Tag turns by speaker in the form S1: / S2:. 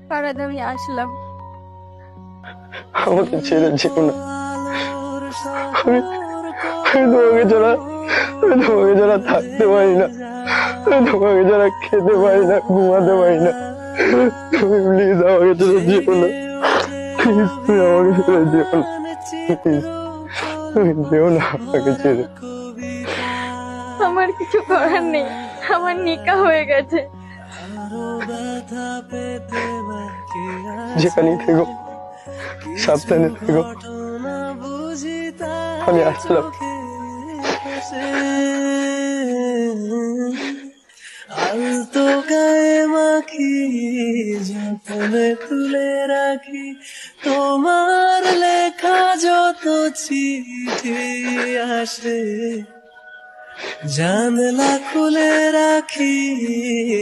S1: পাড়াতে আমি আসলাম।
S2: আমাকে ছেড়ে যেও না। আমি আমি তোমাকে ছাড়া আমি তোমাকে ছাড়া থাকতে পারি না। আমি তোমাকে ছাড়া খেতে পারি না, ঘুমাতে পারি না। তুমি প্লিজ আমাকে ছেড়ে যেও না। প্লিজ তুমি আমাকে ছেড়ে যেও না। প্লিজ তুমি যেও না আমাকে ছেড়ে।
S1: আমার কিছু করার নেই, আমার নিকাহ হয়ে গেছে।
S2: যেখানেই থেকো সাবধানে থেকো। আমি আসলাম।
S3: আলতো গায়ে মাখি, যতনে তুলে রাখি তোমার লেখা যত চিঠি আসে, জানলা খুলে রাখি।